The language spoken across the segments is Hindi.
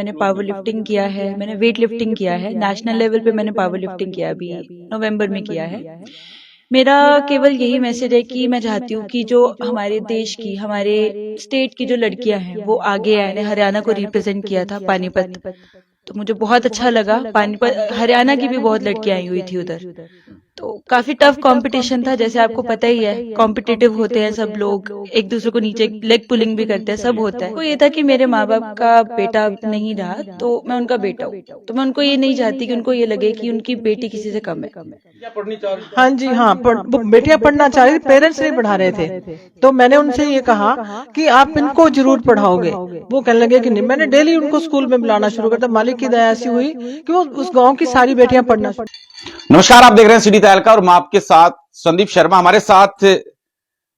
मैंने पावर लिफ्टिंग किया है, मैंने वेट लिफ्टिंग किया है, नेशनल लेवल पे मैंने पावर लिफ्टिंग किया अभी नवंबर में किया है। मेरा केवल यही मैसेज है कि मैं चाहती हूँ कि जो हमारे देश की, हमारे स्टेट की जो लड़कियां हैं वो आगे आए। मैंने हरियाणा को रिप्रेजेंट किया था पानीपत, तो मुझे बहुत अच्छा लगा। पानीपत हरियाणा की भी बहुत लड़कियां आई हुई थी उधर, तो काफी टफ कंपटीशन था। जैसे आपको पता ही है, कॉम्पिटिटिव होते हैं सब लोग, एक दूसरे को नीचे लेग पुलिंग भी करते हैं, सब होता है। तो ये था कि मेरे माँ बाप का बेटा नहीं रहा, तो मैं उनका बेटा हूँ, तो मैं उनको ये नहीं चाहती कि उनको ये लगे कि उनकी बेटी किसी से कम है। हाँ जी, हाँ, वो बेटियां पढ़ना चाह रही थी, पेरेंट्स नहीं पढ़ा रहे थे। तो मैंने उनसे ये कहा कि आप इनको जरूर पढ़ाओगे। वो कहने लगे कि नहीं। मैंने डेली उनको स्कूल में बुलाना शुरू कर दिया। मालिक की दया ऐसी हुई कि वो उस गांव की सारी बेटियां पढ़ना। नमस्कार, आप देख रहे हैं सिटी तहलका और मैं आपके साथ संदीप शर्मा। हमारे साथ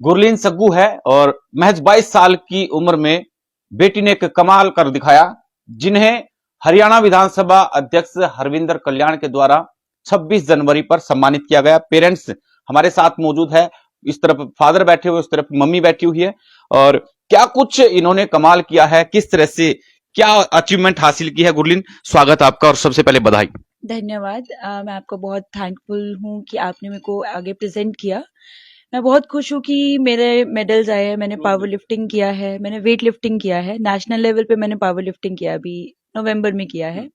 गुरलीन सग्गू है और महज 22 साल की उम्र में बेटी ने एक कमाल कर दिखाया, जिन्हें हरियाणा विधानसभा अध्यक्ष हरविंदर कल्याण के द्वारा 26 जनवरी पर सम्मानित किया गया। पेरेंट्स हमारे साथ मौजूद है, इस तरफ फादर बैठे हुए, उस तरफ मम्मी बैठी हुई है। और क्या कुछ इन्होंने कमाल किया है, किस तरह से क्या अचीवमेंट हासिल की है। गुरलीन, स्वागत आपका और सबसे पहले बधाई। धन्यवाद। मैं आपको बहुत थैंकफुल हूँ कि आपने मेरे को आगे प्रेजेंट किया। मैं बहुत खुश हूँ कि मेरे मेडल्स आए हैं। मैंने पावर लिफ्टिंग किया है, मैंने वेट लिफ्टिंग किया है, नेशनल लेवल पे मैंने पावर लिफ्टिंग किया अभी नवंबर में किया है।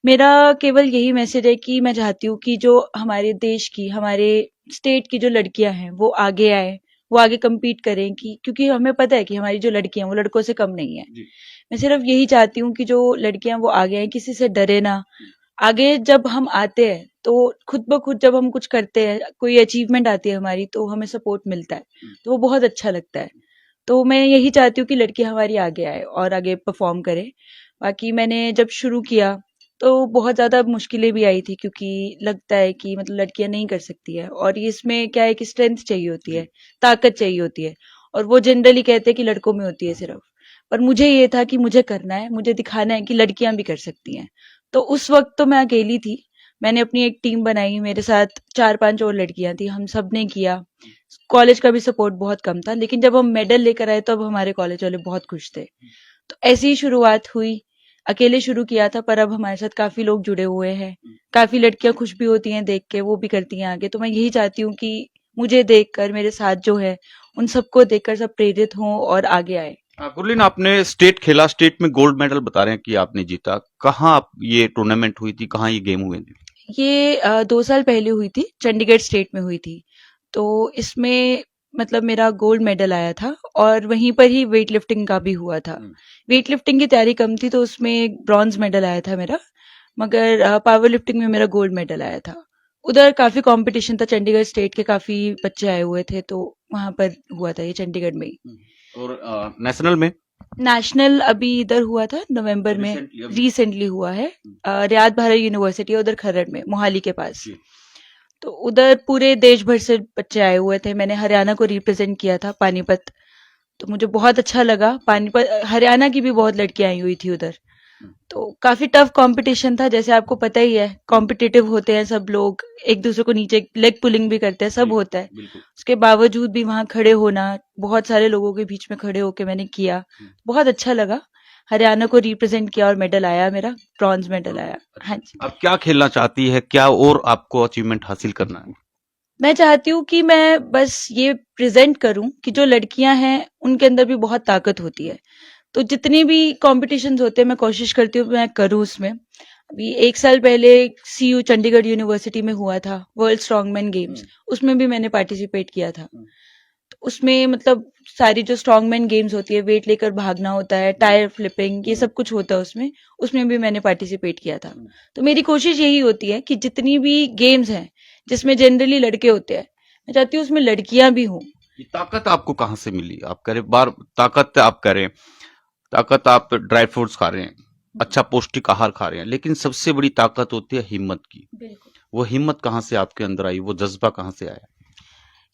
मेरा केवल यही मैसेज है कि मैं चाहती हूँ कि जो हमारे देश की, हमारे स्टेट की जो लड़कियां हैं वो आगे आए, वो आगे compete करें, कि क्योंकि हमें पता है कि हमारी जो लड़कियां वो लड़कों से कम नहीं है। मैं सिर्फ यही चाहती हूँ कि जो लड़कियां वो आगे आए, किसी से डरे ना। आगे जब हम आते हैं तो खुद ब खुद जब हम कुछ करते हैं, कोई अचीवमेंट आती है हमारी, तो हमें सपोर्ट मिलता है, तो वो बहुत अच्छा लगता है। तो मैं यही चाहती हूँ कि लड़की हमारी आगे आए और आगे परफॉर्म करे। बाकी मैंने जब शुरू किया तो बहुत ज्यादा मुश्किलें भी आई थी, क्योंकि लगता है कि मतलब लड़कियां नहीं कर सकती है, और इसमें क्या है कि स्ट्रेंथ चाहिए होती है, ताकत चाहिए होती है, और वो जनरली कहते हैं कि लड़कों में होती है सिर्फ। पर मुझे ये था कि मुझे करना है, मुझे दिखाना है कि लड़कियां भी कर सकती हैं। तो उस वक्त तो मैं अकेली थी। मैंने अपनी एक टीम बनाई, मेरे साथ 4-5 और लड़कियां थी, हम सब ने किया। कॉलेज का भी सपोर्ट बहुत कम था, लेकिन जब हम मेडल लेकर आए तो अब हमारे कॉलेज वाले बहुत खुश थे। तो ऐसी ही शुरुआत हुई। अकेले शुरू किया था, पर अब हमारे साथ काफी लोग जुड़े हुए हैं। काफी लड़कियां खुश भी होती हैं देख के, वो भी करती हैं आगे। तो मैं यही चाहती हूँ कि मुझे देखकर, मेरे साथ जो है उन सबको देखकर सब प्रेरित हों और आगे आए। गुरलीन, आपने स्टेट खेला, स्टेट में गोल्ड मेडल बता रहे हैं कि आपने जीता। कहाँ ये टूर्नामेंट हुई थी, कहाँ ये गेम हुए थे? ये 2 साल पहले हुई थी, चंडीगढ़ स्टेट में हुई थी। तो इसमें मतलब मेरा गोल्ड मेडल आया था, और वहीं पर ही वेट लिफ्टिंग का भी हुआ था। वेट लिफ्टिंग की तैयारी कम थी, तो उसमें ब्रॉन्ज मेडल आया था मेरा, मगर पावर लिफ्टिंग में मेरा गोल्ड मेडल आया था। उधर काफी कंपटीशन था, चंडीगढ़ स्टेट के काफी बच्चे आए हुए थे, तो वहां पर हुआ था ये चंडीगढ़ में ही। और नेशनल में? नेशनल अभी इधर हुआ था नवंबर में, रिसेंटली हुआ है। रियाद बाहरा यूनिवर्सिटी है उधर खरड़ में, मोहाली के पास। तो उधर पूरे देश भर से बच्चे आए हुए थे। मैंने हरियाणा को रिप्रेजेंट किया था पानीपत, तो मुझे बहुत अच्छा लगा। पानीपत हरियाणा की भी बहुत लड़कियां आई हुई थी उधर, तो काफी टफ कंपटीशन था। जैसे आपको पता ही है, कॉम्पिटिटिव होते हैं सब लोग, एक दूसरे को नीचे लेग पुलिंग भी करते हैं, सब होता है। उसके बावजूद भी वहां खड़े होना, बहुत सारे लोगों के बीच में खड़े होके मैंने किया, बहुत अच्छा लगा। हरियाणा को रिप्रेजेंट किया और मेडल आया, मेरा ब्रॉन्ज मेडल आया। हाँ जी। अब क्या खेलना चाहती है, क्या और आपको अचीवमेंट हासिल करना है? मैं चाहती हूँ कि मैं बस ये प्रेजेंट करूं कि जो लड़कियां हैं उनके अंदर भी बहुत ताकत होती है। तो जितनी भी कॉम्पिटिशन्स होते हैं मैं कोशिश करती हूँ मैं करूँ उसमें। अभी 1 साल पहले सीयू चंडीगढ़ यूनिवर्सिटी में हुआ था वर्ल्ड स्ट्रॉन्गमैन गेम्स, उसमें भी मैंने पार्टिसिपेट किया था। तो उसमें मतलब सारी जो स्ट्रॉन्गमैन गेम्स होती है, वेट लेकर भागना होता है, टायर फ्लिपिंग, ये सब कुछ होता है उसमें, उसमें भी मैंने पार्टिसिपेट किया था। तो मेरी कोशिश यही होती है कि जितनी भी गेम्स हैं जिसमें जनरली लड़के होते हैं, मैं चाहती हूँ उसमें लड़कियां भी हों। ये ताकत आपको कहाँ से मिली? आप कह रहे बार ताकत, आप कह रहे ताकत, आप ड्राई फ्रूट्स खा रहे हैं, अच्छा पौष्टिक आहार खा रहे हैं, लेकिन सबसे बड़ी ताकत होती है हिम्मत की। बिल्कुल। वो हिम्मत कहाँ से आपके अंदर आई, वो जज्बा कहाँ से आया?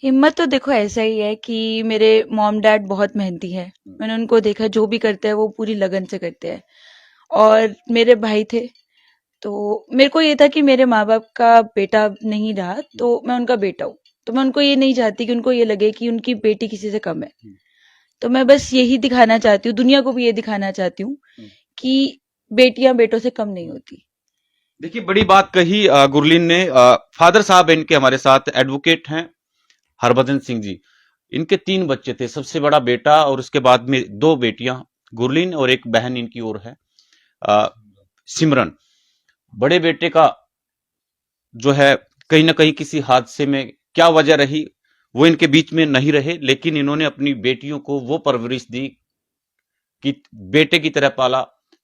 हिम्मत तो देखो ऐसा ही है कि मेरे मॉम डैड बहुत मेहनती है। मैंने उनको देखा, जो भी करते हैं वो पूरी लगन से करते हैं। और मेरे भाई थे, तो मेरे को ये था कि मेरे माँ बाप का बेटा नहीं रहा, तो मैं उनका बेटा हूँ। तो मैं उनको ये नहीं चाहती कि उनको ये लगे कि उनकी बेटी किसी से कम है। तो मैं बस यही दिखाना चाहती हूँ, दुनिया को भी ये दिखाना चाहती हूँ कि बेटियां बेटों से कम नहीं होती। देखिए, बड़ी बात कही गुरलीन ने। फादर साहब इनके हमारे साथ एडवोकेट हैं, हरभजन सिंह जी। इनके 3 बच्चे थे, सबसे बड़ा बेटा और उसके बाद में 2 बेटियां, गुरलीन और एक बहन इनकी और है सिमरन। बड़े बेटे का जो है कहीं ना कहीं किसी हादसे में, क्या वजह रही वो इनके बीच में नहीं रहे, लेकिन इन्होंने अपनी बेटियों को वो परवरिश दी कि बेटे की तरह पाला।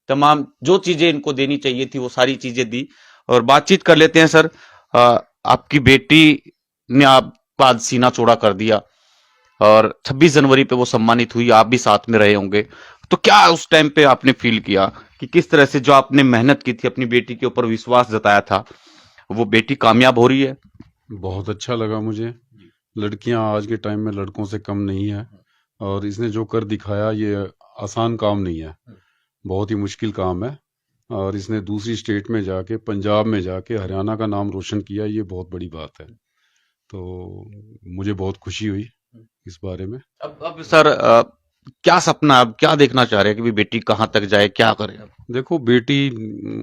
तमाम जो चीजें इनको देनी चाहिए थी वो सारी चीजें दी। और बातचीत कर लेते हैं सर। आपकी बेटी ने आपका आज सीना चौड़ा कर दिया और 26 जनवरी पे वो सम्मानित हुई, आप भी साथ में रहे होंगे। तो क्या उस टाइम पे आपने फील किया कि किस तरह से जो आपने मेहनत की थी, अपनी बेटी के ऊपर विश्वास जताया था, वो बेटी कामयाब हो रही है? बहुत अच्छा लगा मुझे। लड़कियां आज के टाइम में लड़कों से कम नहीं है और इसने जो कर दिखाया ये आसान काम नहीं है, बहुत ही मुश्किल काम है। और इसने दूसरी स्टेट में जाके, पंजाब में जाके हरियाणा का नाम रोशन किया, ये बहुत बड़ी बात है। तो मुझे बहुत खुशी हुई इस बारे में। अब सर क्या सपना, अब क्या देखना चाह रहे हैं कि भी बेटी कहाँ तक जाए, क्या करे? देखो, बेटी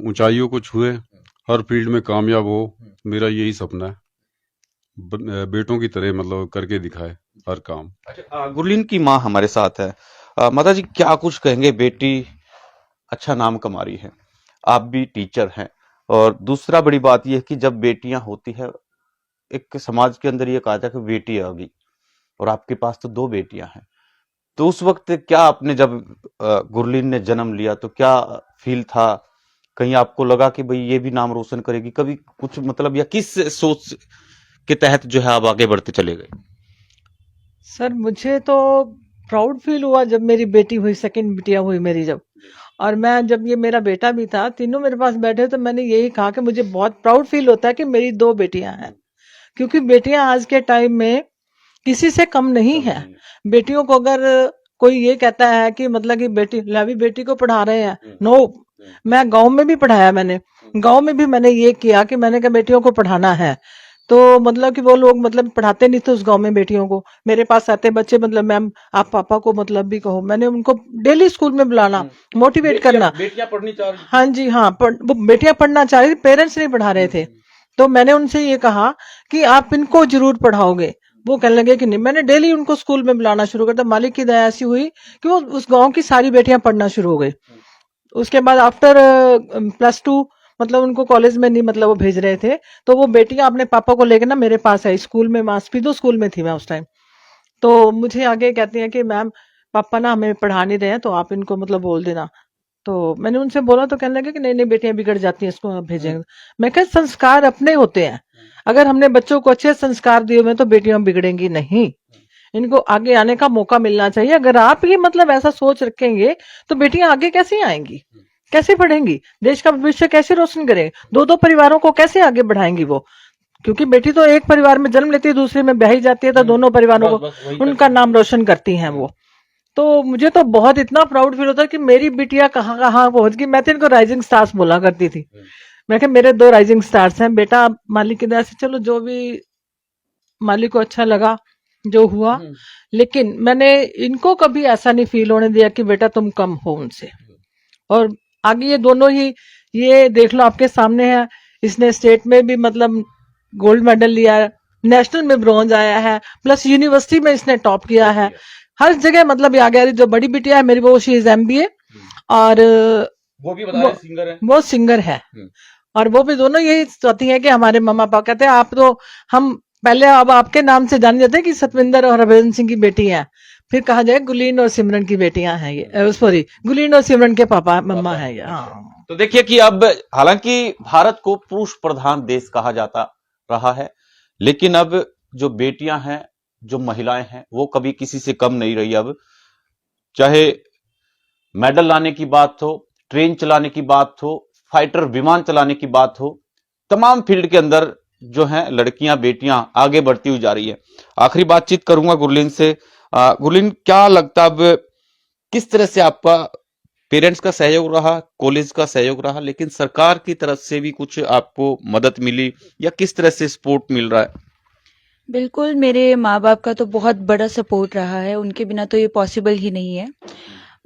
ऊंचाइयों को छुए, हर फील्ड में कामयाब हो, मेरा यही सपना है। बेटों की तरह मतलब करके दिखाए हर काम। अच्छा, गुरलीन की माँ हमारे साथ है। माता जी, क्या कुछ कहेंगे? बेटी अच्छा नाम कमा रही है, आप भी टीचर हैं, और दूसरा बड़ी बात यह है कि जब बेटियां होती है, एक समाज के अंदर ये कहा जाता है कि बेटी आ गई, और आपके पास तो 2 बेटियां हैं। तो उस वक्त क्या आपने, जब गुरलीन ने जन्म लिया, तो क्या फील था? कहीं आपको लगा कि भाई ये भी नाम रोशन करेगी कभी, कुछ मतलब, या किस सोच के तहत जो है आप आगे बढ़ते चले गए? सर मुझे तो प्राउड फील हुआ जब मेरी बेटी हुई, सेकंड बिटिया हुई मेरी जब। और मैं जब, ये मेरा बेटा भी था, तीनों मेरे पास बैठे, तो मैंने यही कहा कि मुझे बहुत प्राउड फील होता है कि मेरी 2 बेटियां हैं। क्योंकि बेटियां आज के टाइम में किसी से कम नहीं है। बेटियों को अगर कोई ये कहता है कि मतलब कि बेटी, अभी बेटी को पढ़ा रहे हैं, नो, मैं गांव में भी पढ़ाया, मैंने गांव में भी मैंने ये किया कि मैंने कहा बेटियों को पढ़ाना है। तो मतलब कि वो लोग मतलब पढ़ाते नहीं थे उस गांव में बेटियों को। मेरे पास आते बच्चे, मतलब मैम आप पापा को मतलब भी कहो, मैंने उनको डेली स्कूल में बुलाना, मोटिवेट करना। बेटियां पढ़नी चाह रही? हाँ जी, हाँ, वो बेटियां पढ़ना चाह रही थी, पेरेंट्स नहीं पढ़ा रहे थे। तो मैंने उनसे ये कहा कि आप इनको जरूर पढ़ाओगे। वो कहने लगे कि नहीं। मैंने डेली उनको स्कूल में बुलाना शुरू कर दिया। मालिक की दया ऐसी हुई कि वो उस गांव की सारी बेटियां पढ़ना शुरू हो गई। उसके बाद आफ्टर +2, मतलब उनको कॉलेज में नहीं, मतलब वो भेज रहे थे, तो वो बेटियां अपने पापा को लेकर ना मेरे पास आई स्कूल में। मास्पीदो स्कूल में थी मैं उस टाइम। तो मुझे आगे कहती हैं कि मैम पापा ना हमें पढ़ा नहीं रहे हैं, तो आप इनको मतलब बोल देना। तो मैंने उनसे बोला, तो कहने लगे कि नहीं नहीं, बेटियां बिगड़ जाती हैं, इसको आप भेजेंगे। मैं कहा संस्कार अपने होते हैं, अगर हमने बच्चों को अच्छे संस्कार दिए हुए तो बेटियां बिगड़ेंगी नहीं। इनको आगे आने का मौका मिलना चाहिए। अगर आप ये मतलब ऐसा सोच रखेंगे तो बेटियां आगे कैसे आएंगी, कैसे पढ़ेंगी, देश का भविष्य कैसे रोशन करेंगे, 2-2 परिवारों को कैसे आगे बढ़ाएंगी वो। क्योंकि बेटी तो एक परिवार में जन्म लेती है, दूसरे में ब्याही जाती है, तो दोनों परिवारों को उनका नाम रोशन करती हैं वो। तो मुझे तो बहुत इतना प्राउड फील होता है कि मेरी बिटिया कहाँ कहाँ पहुंच गई। मैं तो इनको राइजिंग स्टार्स बोला करती थी। मैं कहा मेरे 2 राइजिंग स्टार्स हैं बेटा, मालिक की दया से चलो जो भी मालिक को अच्छा लगा जो हुआ। लेकिन मैंने इनको कभी ऐसा नहीं फील होने दिया कि बेटा तुम कम हो उनसे। और आगे ये दोनों ही, ये देख लो आपके सामने है, इसने स्टेट में भी मतलब गोल्ड मेडल लिया है, नेशनल में ब्रॉन्ज आया है, प्लस यूनिवर्सिटी में इसने टॉप किया है, हर जगह मतलब ये आ गया। जो बड़ी बिटिया है मेरी, वो शी इज MBA, और वो भी बता रहे सिंगर है। वो सिंगर है। और वो भी दोनों यही चाहती है कि हमारे मम्मा पापा कहते हैं आप तो, हम पहले अब आपके नाम से जान जाते हैं कि सतविंदर और हरभजन सिंह की बेटी है, फिर कहा जाए गुलीन और सिमरन की बेटियां हैं ये, सॉरी, गुलीन और सिमरन के पापा मम्मा है ये। हाँ, तो देखिए कि अब हालांकि भारत को पुरुष प्रधान देश कहा जाता रहा है, लेकिन अब जो बेटियां हैं, जो महिलाएं हैं, वो कभी किसी से कम नहीं रही। अब चाहे मेडल लाने की बात हो, ट्रेन चलाने की बात हो, फाइटर विमान चलाने की बात हो, तमाम फील्ड के अंदर जो है लड़कियां, बेटियां आगे बढ़ती हुई जा रही है। आखिरी बातचीत करूंगा गुरलीन से। गुरलीन, क्या लगता अब किस तरह से आपका पेरेंट्स का सहयोग रहा, कॉलेज का सहयोग रहा, लेकिन सरकार की तरफ से भी कुछ आपको मदद मिली, या किस तरह से सपोर्ट मिल रहा है? बिल्कुल, मेरे माँ बाप का तो बहुत बड़ा सपोर्ट रहा है, उनके बिना तो ये पॉसिबल ही नहीं है।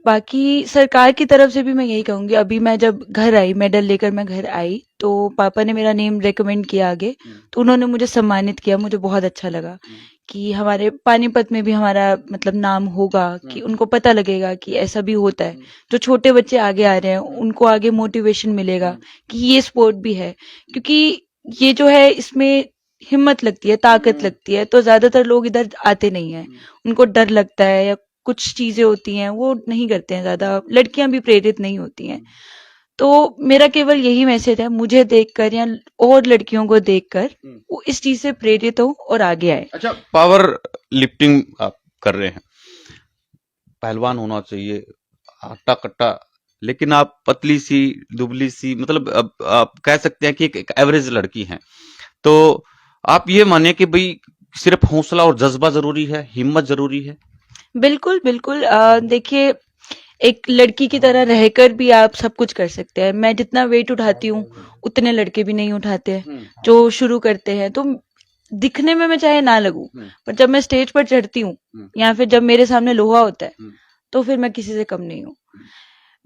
बाकी सरकार की तरफ से भी मैं यही कहूंगी, अभी मैं जब घर आई, मेडल लेकर मैं घर आई, तो पापा ने मेरा नेम रेकमेंड किया आगे, तो उन्होंने मुझे सम्मानित किया, मुझे बहुत अच्छा लगा कि हमारे पानीपत में भी हमारा मतलब नाम होगा, कि उनको पता लगेगा कि ऐसा भी होता है। जो छोटे बच्चे आगे आ रहे हैं उनको आगे मोटिवेशन मिलेगा कि ये स्पोर्ट भी है, क्योंकि ये जो है इसमें हिम्मत लगती है, ताकत लगती है, तो ज्यादातर लोग इधर आते नहीं है, उनको डर लगता है या कुछ चीजें होती हैं वो नहीं करते हैं, ज्यादा लड़कियां भी प्रेरित नहीं होती हैं। तो मेरा केवल यही मैसेज है, मुझे देखकर या और लड़कियों को देखकर वो इस चीज से प्रेरित हो और आगे आए। अच्छा, पावर लिफ्टिंग आप कर रहे हैं, पहलवान होना चाहिए, हट्टा कट्टा, लेकिन आप पतली सी दुबली सी, मतलब अब आप कह सकते हैं कि एक एवरेज लड़की हैं, तो आप ये माने कि भाई सिर्फ हौसला और जज्बा जरूरी है, हिम्मत जरूरी है? बिल्कुल बिल्कुल। देखिए, एक लड़की की तरह रहकर भी आप सब कुछ कर सकते हैं। मैं जितना वेट उठाती हूँ उतने लड़के भी नहीं उठाते हैं जो शुरू करते हैं। तो दिखने में मैं चाहे ना लगूं, पर जब मैं स्टेज पर चढ़ती हूँ या फिर जब मेरे सामने लोहा होता है, तो फिर मैं किसी से कम नहीं हूँ।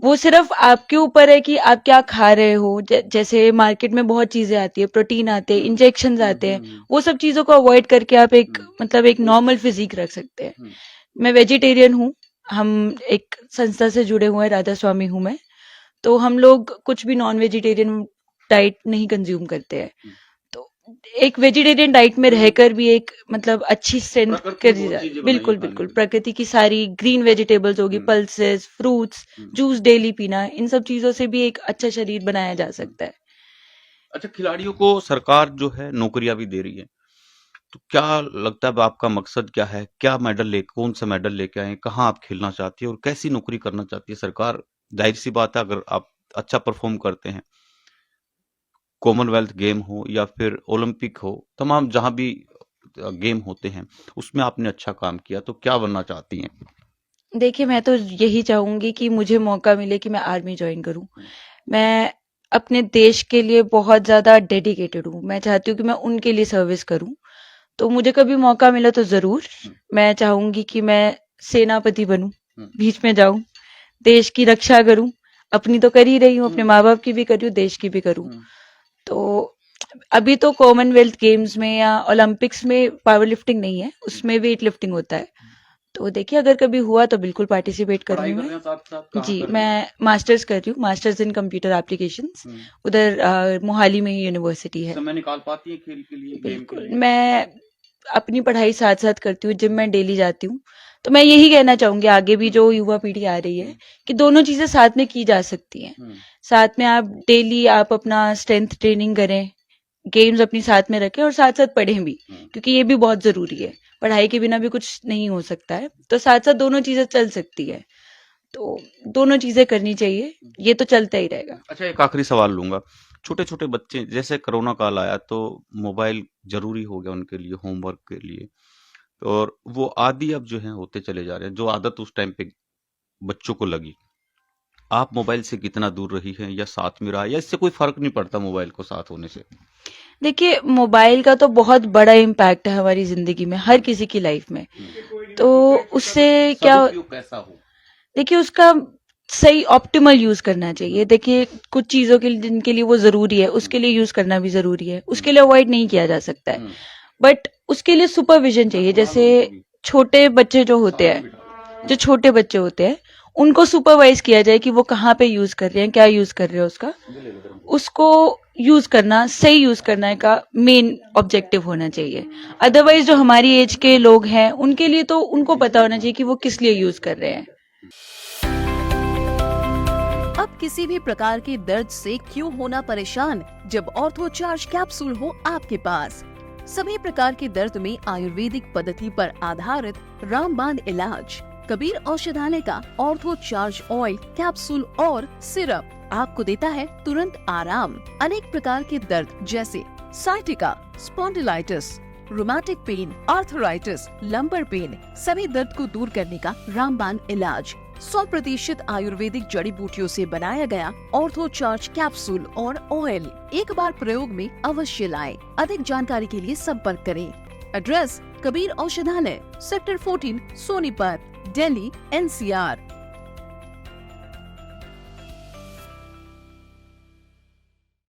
वो सिर्फ आपके ऊपर है कि आप क्या खा रहे हो। जैसे मार्केट में बहुत चीजें आती है, प्रोटीन आते हैं, इंजेक्शन आते हैं, वो सब चीजों को अवॉइड करके आप एक मतलब एक नॉर्मल फिजिक रख सकते हैं। मैं वेजिटेरियन हूँ, हम एक संस्था से जुड़े हुए हैं, राधा स्वामी हूँ मैं, तो हम लोग कुछ भी नॉन वेजिटेरियन डाइट नहीं कंज्यूम करते हैं। तो एक वेजिटेरियन डाइट में रहकर भी एक मतलब अच्छी स्ट्रेंथ कर दी जाती है। बिल्कुल बिल्कुल, प्रकृति की सारी ग्रीन वेजिटेबल्स होगी, पल्सेस, फ्रूट्स, जूस डेली पीना, इन सब चीजों से भी एक अच्छा शरीर बनाया जा सकता है। अच्छा, खिलाड़ियों को सरकार जो है नौकरियां भी दे रही है, तो क्या लगता है आपका मकसद क्या है? क्या कौन सा मेडल लेके आए, कहाँ आप खेलना चाहती है और कैसी नौकरी करना चाहती है सरकार? जाहिर सी बात है, अगर आप अच्छा परफॉर्म करते हैं, कॉमनवेल्थ गेम हो या फिर ओलंपिक हो, तमाम जहां भी गेम होते हैं उसमें आपने अच्छा काम किया, तो क्या बनना चाहती हैं? देखिए, मैं तो यही चाहूंगी कि मुझे मौका मिले कि मैं आर्मी ज्वाइन करूं। मैं अपने देश के लिए बहुत ज्यादा डेडिकेटेड हूँ। मैं चाहती हूँ कि मैं उनके लिए सर्विस करूं। तो मुझे कभी मौका मिला तो जरूर मैं चाहूंगी कि मैं सेनापति बनूं, बीच में जाऊं, देश की रक्षा करूं। अपनी तो कर ही रही हूँ, अपने माँ बाप की भी कर रही हूँ, देश की भी करूं। तो अभी तो कॉमनवेल्थ गेम्स में या ओलंपिक्स में पावर लिफ्टिंग नहीं है, उसमें वेट लिफ्टिंग होता है। तो देखिए, अगर कभी हुआ तो बिल्कुल पार्टिसिपेट करूंगी मैं। जी, मैं मास्टर्स कर रही हूँ, मास्टर्स इन कंप्यूटर एप्लीकेशंस, उधर मोहाली में ही यूनिवर्सिटी है। समय निकाल पाती है खेल के लिए, गेम के बिल्कुल, लिए? मैं अपनी पढ़ाई साथ साथ करती हूँ, जिम में डेली जाती हूँ। तो मैं यही कहना चाहूंगी आगे भी जो युवा पीढ़ी आ रही है कि दोनों चीजें साथ में की जा सकती हैं। साथ में आप डेली आप अपना स्ट्रेंथ ट्रेनिंग करें, गेम्स अपनी साथ में रखें और साथ साथ पढ़ें भी, क्योंकि ये भी बहुत जरूरी है। पढ़ाई के बिना भी कुछ नहीं हो सकता है, तो साथ साथ दोनों चीजें चल सकती है। तो दोनों चीजें करनी चाहिए, ये तो चलता ही रहेगा। अच्छा, एक आखिरी सवाल लूंगा। छोटे छोटे बच्चे, जैसे कोरोना काल आया तो मोबाइल जरूरी हो गया उनके लिए, होमवर्क के लिए, और वो आदी अब जो है होते चले जा रहे हैं, जो आदत उस टाइम पे बच्चों को लगी। आप मोबाइल से कितना दूर रही हैं, या साथ में रहा, या इससे कोई फर्क नहीं पड़ता मोबाइल को साथ होने से? देखिए, मोबाइल का तो बहुत बड़ा इम्पैक्ट है हमारी जिंदगी में, हर किसी की लाइफ में। तो उससे क्या, कैसा हो? देखिए उसका सही ऑप्टिमल यूज करना चाहिए। देखिए, कुछ चीजों के लिए जिनके लिए वो जरूरी है उसके लिए यूज करना भी जरूरी है, उसके लिए अवॉइड नहीं किया जा सकता है, बट उसके लिए सुपरविजन चाहिए। जैसे छोटे बच्चे जो होते हैं, जो छोटे बच्चे होते हैं, उनको सुपरवाइज किया जाए कि वो कहाँ पे यूज कर रहे हैं, क्या यूज कर रहे हैं, उसको यूज करना, सही यूज करने का मेन ऑब्जेक्टिव होना चाहिए। अदरवाइज जो हमारी एज के लोग हैं उनके लिए तो उनको पता होना चाहिए कि वो किस लिए यूज कर रहे हैं। अब किसी भी प्रकार के दर्द से क्यों होना परेशान, जब ऑर्थो चार्ज कैप्सूल हो आपके पास। सभी प्रकार के दर्द में आयुर्वेदिक पद्धति पर आधारित रामबाण इलाज। कबीर औषधालय का ऑर्थो चार्ज ऑयल, कैप्सूल और सिरप आपको देता है तुरंत आराम। अनेक प्रकार के दर्द जैसे sciatica, spondylitis, rheumatic pain, arthritis, lumbar pain, सभी दर्द को दूर करने का रामबाण इलाज। 100% आयुर्वेदिक जड़ी बूटियों से बनाया गया ऑर्थो चार्ज कैप्सूल और ऑयल एक बार प्रयोग में अवश्य लाएं। अधिक जानकारी के लिए संपर्क करें। एड्रेस: कबीर औषधालय, सेक्टर 14, सोनीपत, दिल्ली, NCR।